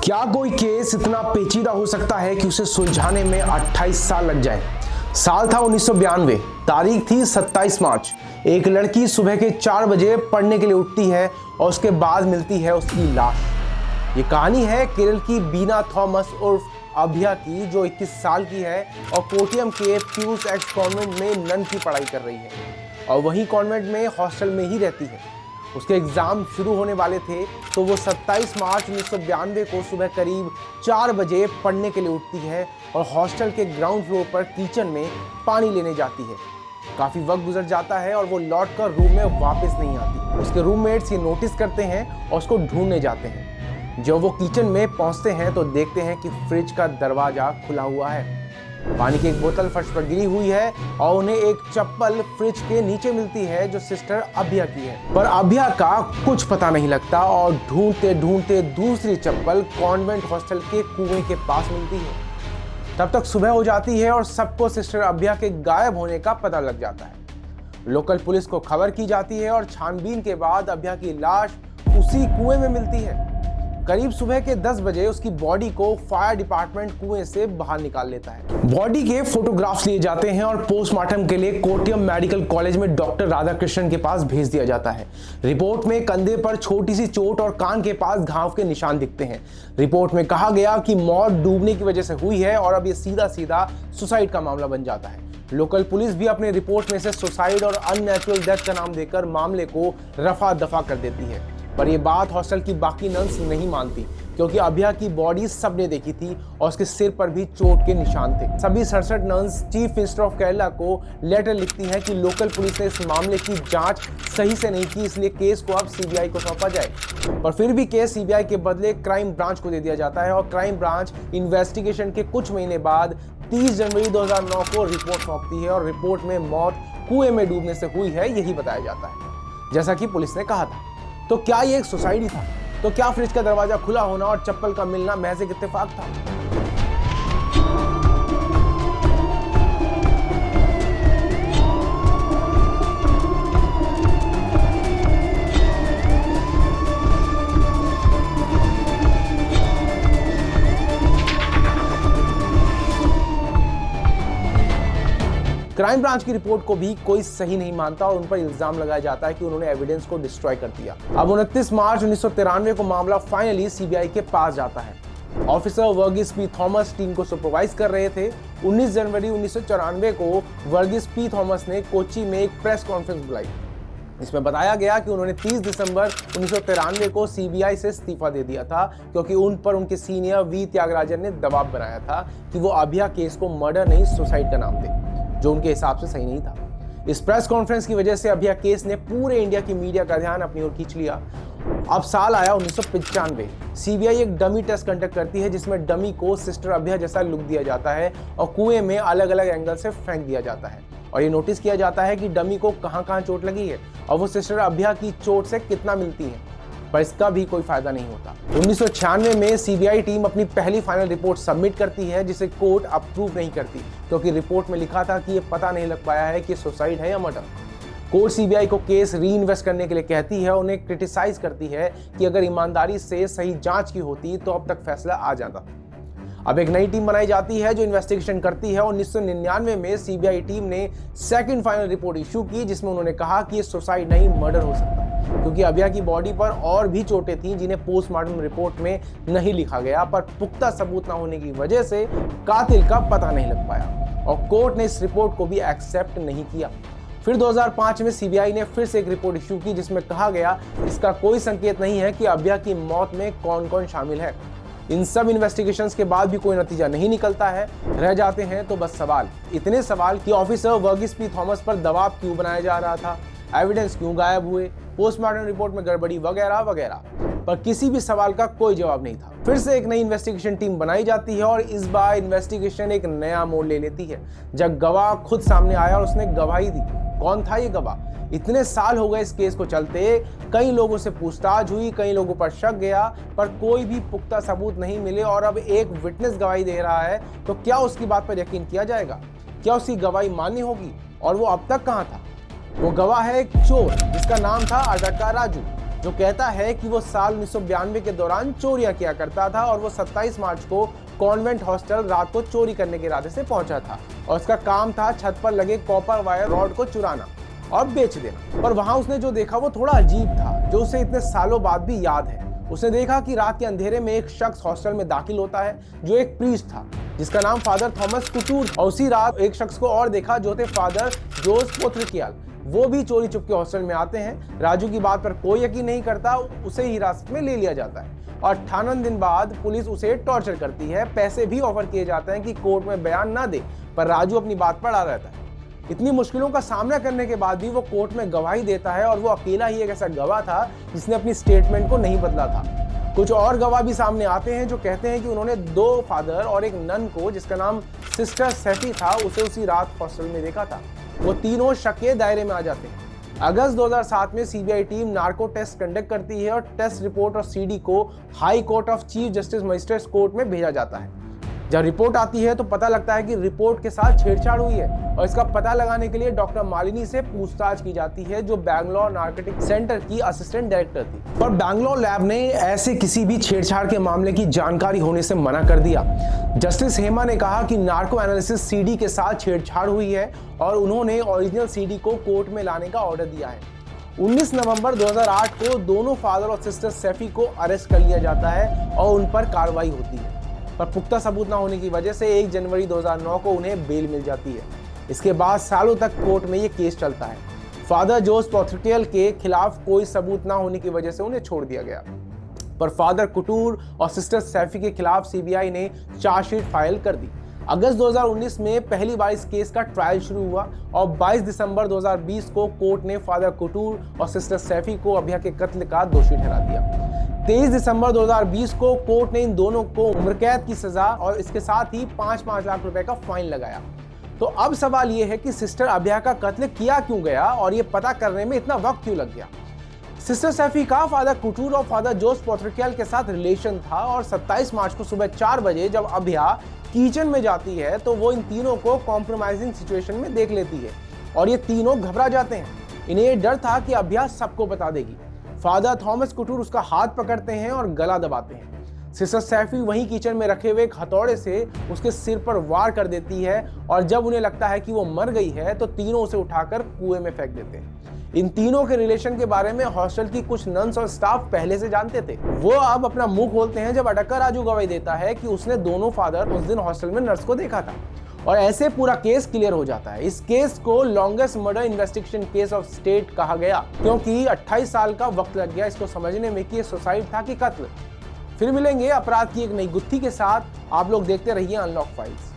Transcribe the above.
क्या कोई केस इतना पेचीदा हो सकता है कि उसे सुलझाने में 28 साल लग जाए। साल था 1992, तारीख थी 27 मार्च। एक लड़की सुबह के 4 बजे पढ़ने के लिए उठती है और उसके बाद मिलती है उसकी लाश। ये कहानी है केरल की बीना थॉमस उर्फ अभया की, जो 21 साल की है और कोट्टयम के पीयूष एक्स कॉन्वेंट में नन की पढ़ाई कर रही है और वही कॉन्वेंट में हॉस्टल में ही रहती है। उसके एग्जाम शुरू होने वाले थे तो वो 27 मार्च 1992 को सुबह करीब 4 बजे पढ़ने के लिए उठती है और हॉस्टल के ग्राउंड फ्लोर पर किचन में पानी लेने जाती है। काफी वक्त गुजर जाता है और वो लौटकर रूम में वापस नहीं आती। उसके रूममेट्स ये नोटिस करते हैं और उसको ढूंढने जाते हैं। जब वो किचन में पहुंचते हैं तो देखते हैं कि फ्रिज का दरवाजा खुला हुआ है। पानी की एक बोतल फर्श पर गिरी हुई है और उन्हें एक चप्पल फ्रिज के नीचे मिलती है जो सिस्टर अभया की है। पर अभया का कुछ पता नहीं लगता और ढूंढते ढूंढते दूसरी चप्पल कॉन्वेंट हॉस्टल के कुएं के पास मिलती है। तब तक सुबह हो जाती है और सबको सिस्टर अभया के गायब होने का पता लग जाता है। लोकल पुलिस को खबर की जाती है और छानबीन के बाद अभया की लाश उसी कुएं में मिलती है। करीब सुबह के 10 बजे उसकी बॉडी को फायर डिपार्टमेंट कुएं से बाहर निकाल लेता है। बॉडी के फोटोग्राफ्स लिए जाते हैं और पोस्टमार्टम के लिए कोट्टयम मेडिकल कॉलेज में डॉक्टर राधाकृष्णन के पास भेज दिया जाता है। रिपोर्ट में कंधे पर छोटी सी चोट और कान के पास घाव के निशान दिखते हैं। रिपोर्ट में कहा गया कि मौत डूबने की वजह से हुई है और अब ये सीधा सीधा सुसाइड का मामला बन जाता है। लोकल पुलिस भी अपने रिपोर्ट में से सुसाइड और अननेचुरल डेथ का नाम देकर मामले को रफा दफा कर देती है। पर यह बात हॉस्टल की बाकी नर्स नहीं मानती, क्योंकि अभया की बॉडी सबने देखी थी और उसके सिर पर भी चोट के निशान थे। सभी 67 nurse chief minister of Kerala को लेटर लिखती हैं कि लोकल पुलिस ने इस मामले की जांच सही से नहीं की, इसलिए केस को अब सीबीआई को सौंपा जाए। पर फिर भी केस सीबीआई के बदले क्राइम ब्रांच को दे दिया जाता है और क्राइम ब्रांच इन्वेस्टिगेशन के कुछ महीने बाद 30 जनवरी 2009 को रिपोर्ट सौंपती है और रिपोर्ट में मौत कुएं में डूबने से हुई है यही बताया जाता है, जैसा कि पुलिस ने कहा था। तो क्या ये एक सुसाइड ही था? तो क्या फ्रिज का दरवाजा खुला होना और चप्पल का मिलना महज एक इत्तेफाक था? क्राइम ब्रांच की रिपोर्ट को भी कोई सही नहीं मानता और उन पर इल्जाम लगाया जाता है कि उन्होंने एविडेंस को डिस्ट्रॉय कर दिया। अब 29 मार्च 1993 को मामला फाइनली सीबीआई के पास जाता है। Officer Varghese P Thomas team को सुपरवाइज कर रहे थे। 19 जनवरी 1994 को वर्गीस पी थॉमस ने कोच्चि में एक प्रेस कॉन्फ्रेंस बुलाई। इसमें बताया गया कि उन्होंने 30 दिसंबर 1993 को सीबीआई से इस्तीफा दे दिया था, क्योंकि उन पर उनके सीनियर वी त्यागराजन ने दबाव बनाया था कि वो अभया केस को मर्डर नहीं सुसाइड का नाम दे, जो उनके हिसाब से सही नहीं था। इस प्रेस कॉन्फ्रेंस की वजह से अभया केस ने पूरे इंडिया की मीडिया का ध्यान अपनी ओर खींच लिया। अब साल आया 1995। सीबीआई एक डमी टेस्ट कंडक्ट करती है, जिसमें डमी को सिस्टर अभया जैसा लुक दिया जाता है और कुएं में अलग अलग एंगल से फेंक दिया जाता है और ये नोटिस किया जाता है कि डमी को कहां-कहां चोट लगी है और वो सिस्टर अभया की चोट से कितना मिलती है, पर इसका भी कोई फायदा नहीं होता। 1996 में सीबीआई टीम अपनी पहली फाइनल रिपोर्ट सबमिट करती है, जिसे कोर्ट अप्रूव नहीं करती, क्योंकि रिपोर्ट में लिखा था कि ये पता नहीं लग पाया है कि सुसाइड है या मर्डर। कोर्ट सीबीआई को केस री इन्वेस्ट करने के लिए कहती है, उन्हें क्रिटिसाइज करती है कि अगर ईमानदारी से सही जांच की होती तो अब तक फैसला आ जाता। अब एक नई टीम बनाई जाती है जो इन्वेस्टिगेशन करती है। 1999 में सीबीआई टीम ने सेकंड फाइनल रिपोर्ट इशू की, जिसमें उन्होंने कहा कि ये सुसाइड नहीं मर्डर हो सकता, क्योंकि अभया की बॉडी पर और भी चोटें थीं जिन्हें पोस्टमार्टम रिपोर्ट में नहीं लिखा गया, पर पुख्ता सबूत न होने की वजह से कातिल का पता नहीं लग पाया और कोर्ट ने इस रिपोर्ट को भी एक्सेप्ट नहीं किया। फिर 2005 में सीबीआई ने फिर से एक रिपोर्ट इशू की, जिसमें कहा गया इसका कोई संकेत नहीं है कि अभया की मौत में कौन कौन शामिल है। इन सब इन्वेस्टिगेशंस के बाद भी कोई नतीजा नहीं निकलता है। रह जाते हैं तो बस सवाल, इतने सवाल कि ऑफिसर वर्गीस पी थॉमस पर दबाव क्यों बनाया जा रहा था, एविडेंस क्यों गायब हुए, पोस्टमार्टम रिपोर्ट में गड़बड़ी वगैरह वगैरह, पर किसी भी सवाल का कोई जवाब नहीं था। फिर से एक नई इन्वेस्टिगेशन टीम बनाई जाती है और इस बार इन्वेस्टिगेशन एक नया मोड़ ले लेती है, जब गवाह खुद सामने आया और उसने गवाही दी। कौन था ये गवाह? इतने साल हो गए इस केस को चलते, कई लोगों से पूछताछ हुई, कई लोगों पर शक गया, पर कोई भी पुख्ता सबूत नहीं मिले और अब एक विटनेस गवाही दे रहा है, तो क्या उसकी बात पर यकीन किया जाएगा? क्या उसकी गवाही मान्य होगी? और वो अब तक कहाँ था? वो गवाह है एक चोर जिसका नाम था अडक्का राजू। जो कहता है कि वो साल 1992 के दौरान चोरियां किया करता था और वो 27 मार्च को कॉन्वेंट हॉस्टल रात को चोरी करने के इरादे से पहुंचा था और उसका काम था छत पर लगे कॉपर वायर रॉड को चुराना और बेच देना। पर वहां उसने जो देखा वो थोड़ा अजीब था, जो उसे इतने सालों बाद भी याद है। उसने देखा कि रात के अंधेरे में एक शख्स हॉस्टल में दाखिल होता है जो एक प्रीस्ट था जिसका नाम फादर थॉमस कुटूर, और उसी रात एक शख्स को और देखा जो थे फादर जोस पोथ्रिकियल। वो भी चोरी चुपके हॉस्टल में आते हैं। राजू की बात पर कोई यकीन नहीं करता, उसे हिरासत में ले लिया जाता है और 58 दिन बाद पुलिस उसे टॉर्चर करती है। पैसे भी ऑफर किए जाते हैं कि कोर्ट में बयान ना दे, पर राजू अपनी बात पर अड़ा रहता है। इतनी मुश्किलों का सामना करने के बाद भी वो कोर्ट में गवाही देता है और वो अकेला ही एक ऐसा गवाह था जिसने अपनी स्टेटमेंट को नहीं बदला था। कुछ और गवाह भी सामने आते हैं जो कहते हैं कि उन्होंने 2 फादर और एक नन को, जिसका नाम सिस्टर सेफी था, उसे उसी रात हॉस्टल में देखा था। वो तीनों शक के दायरे में आ जाते हैं। अगस्त 2007 में CBI team narco test conduct करती है और टेस्ट रिपोर्ट और सीडी को high court of chief justice magistrates court में भेजा जाता है। जब रिपोर्ट आती है तो पता लगता है कि रिपोर्ट के साथ छेड़छाड़ हुई है और इसका पता लगाने के लिए डॉक्टर मालिनी से पूछताछ की जाती है, जो बैंगलोर नार्कोटिक सेंटर की असिस्टेंट डायरेक्टर थी। पर बैंगलोर लैब ने ऐसे किसी भी छेड़छाड़ के मामले की जानकारी होने से मना कर दिया। जस्टिस हेमा ने कहा कि नार्को एनालिसिस सीडी के साथ छेड़छाड़ हुई है और उन्होंने ओरिजिनल सीडी को कोर्ट में लाने का ऑर्डर दिया है। 19 नवंबर 2008 को दोनों फादर और सिस्टर सेफी को अरेस्ट कर लिया जाता है और उन पर कार्रवाई होती है, पर पुख्ता सबूत न होने की वजह से 1 जनवरी 2009 को उन्हें बेल मिल जाती है। इसके बाद सालों तक कोर्ट में ये केस चलता है। फादर जोस पोथ्रिकियल के खिलाफ कोई सबूत न होने की वजह से उन्हें छोड़ दिया गया, पर फादर कुटूर और सिस्टर सैफी के खिलाफ सीबीआई ने चार्जशीट फाइल कर दी। अगस्त 2019 में पहली बार इस केस का ट्रायल शुरू हुआ और 22 दिसंबर 2020 को कोर्ट ने फादर कुटूर और सिस्टर सैफी को अभिया के कत्ल का दोषी ठहरा दिया। 23 दिसंबर 2020 को कोर्ट ने इन दोनों को उम्र कैद की सजा और इसके साथ ही 5-5 लाख रुपए का फाइन लगाया। तो अब सवाल यह है कि सिस्टर अभिया का कत्ल किया क्यों गया और ये पता करने में इतना वक्त क्यों लग गया। सिस्टर सैफी का फादर कुटूर और फादर जोस पोथ्रिकियल के साथ रिलेशन था और 27 मार्च को सुबह 4 बजे जब अभिया किचन में जाती है तो वो इन तीनों को कॉम्प्रोमाइजिंग सिचुएशन में देख लेती है और ये तीनों घबरा जाते हैं। इन्हें ये डर था कि अभिया सबको बता देगी। फादर थॉमस कुटूर उसका हाथ पकड़ते हैं और गला दबाते हैं। सिस्टर सैफी वहीं किचन में रखे हुए एक हथौड़े से उसके सिर पर वार कर देती है और जब उन्हें लगता है कि वो मर गई है तो तीनों उसे उठाकर कुएं में फेंक देते हैं। इन तीनों के रिलेशन के बारे में हॉस्टल की कुछ नन्स और स्टाफ पहले से जानते थे। वो अब अपना मुंह खोलते हैं जब अटक्का राजू गवाही देता है कि उसने दोनों फादर उस दिन हॉस्टल में नर्स को देखा था और ऐसे पूरा केस क्लियर हो जाता है। इस केस को longest murder investigation case of state कहा गया क्योंकि 28 साल का वक्त लग गया इसको समझने में कि ये सुसाइड था कि कत्ल। फिर मिलेंगे अपराध की एक नई गुत्थी के साथ। आप लोग देखते रहिए अनलॉक फाइल्स।